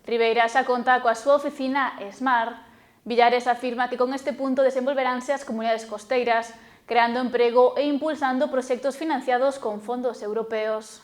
Ribeira xa conta coa súa oficina Smart. Villares afirma que con este punto desenvolveránse as comunidades costeiras, creando emprego e impulsando proxectos financiados con fondos europeos.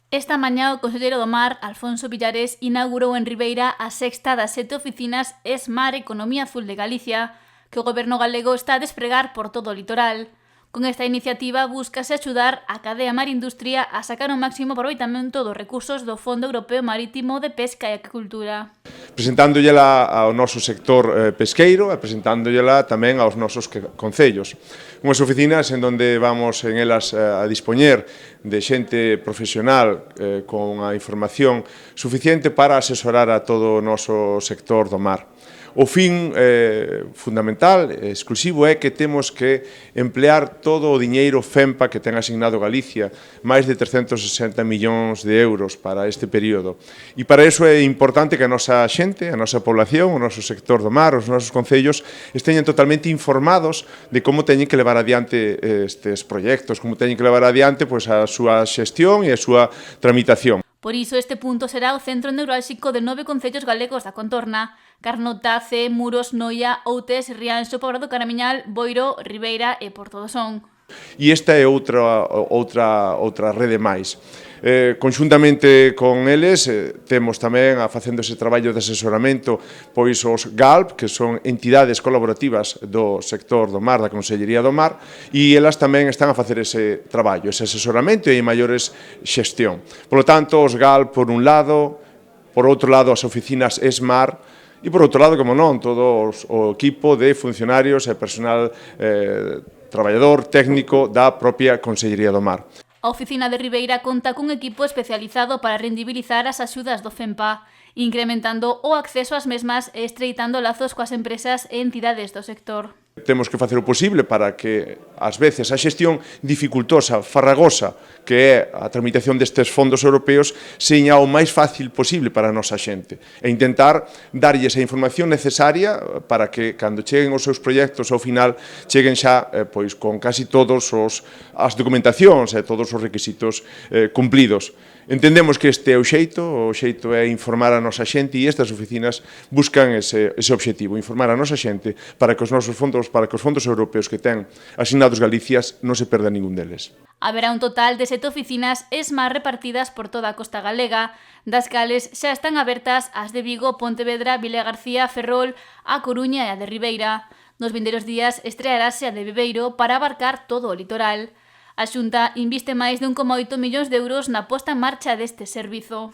Esta mañá o conselleiro do Mar, Alfonso Villares, inaugurou en Ribeira a sexta das 7 oficinas Smart Economía Azul de Galicia, que o goberno galego está a despregar por todo o litoral. Con esta iniciativa búscase axudar a cadea Marindustria a sacar o máximo aproveitamento dos recursos do Fondo Europeo Marítimo de Pesca e Acuicultura. Presentándolla ao noso sector pesqueiro e presentándolla tamén aos nosos concellos. Unhas oficinas en donde vamos en elas a dispoñer de xente profesional con a información suficiente para asesorar a todo o noso sector do mar. O fin fundamental, exclusivo, é que temos que emplear todo o diñeiro FEMPA que ten asignado Galicia, máis de 360 millóns de euros para este período. E para iso é importante que a nosa xente, a nosa población, o noso sector do mar, os nosos concellos, esteñan totalmente informados de como teñen que levar adiante estes proxectos, como teñen que levar adiante a súa xestión e a súa tramitación. Por iso, este punto será o centro neurálxico de 9 concellos galegos da contorna: Carnota, Cee, Muros, Noia, Outes, Rianxo, Pobrado Caramiñal, Boiro, Ribeira e Porto do Son. E esta é outra rede máis. Conxuntamente con eles temos tamén facendo ese traballo de asesoramento pois os GALP, que son entidades colaborativas do sector do mar, da Consellería do Mar, e elas tamén están a facer ese traballo, ese asesoramento e maiores xestión. Por lo tanto, os GALP por un lado, por outro lado as oficinas Smart, e por outro lado, como non, todo o equipo de funcionarios e personal traballador técnico da propia Consellería do Mar. A oficina de Ribeira conta cun equipo especializado para rendibilizar as axudas do FEMPA, incrementando o acceso ás mesmas e estreitando lazos coas empresas e entidades do sector. Temos que facer o posible para que, ás veces, a xestión dificultosa, farragosa, que é a tramitación destes fondos europeos, seña o máis fácil posible para a nosa xente. E intentar darlles a información necesaria para que, cando cheguen os seus proxectos, ao final, cheguen xa con casi todas as documentacións e todos os requisitos cumplidos. Entendemos que este é o xeito é informar a nosa xente, e estas oficinas buscan ese obxectivo, informar a nosa xente para que os nosos fondos, para que os fondos europeos que ten asignados Galicia non se perda ningún deles. Haberá un total de 7 oficinas Smart repartidas por toda a costa galega, das cales xa están abertas as de Vigo, Pontevedra, Vilagarcía, Ferrol, A Coruña e a de Ribeira. Nos vindeiros días estrearase a de Bebeiro para abarcar todo o litoral. A Xunta inviste máis de 1,8 millóns de euros na posta en marcha deste servizo.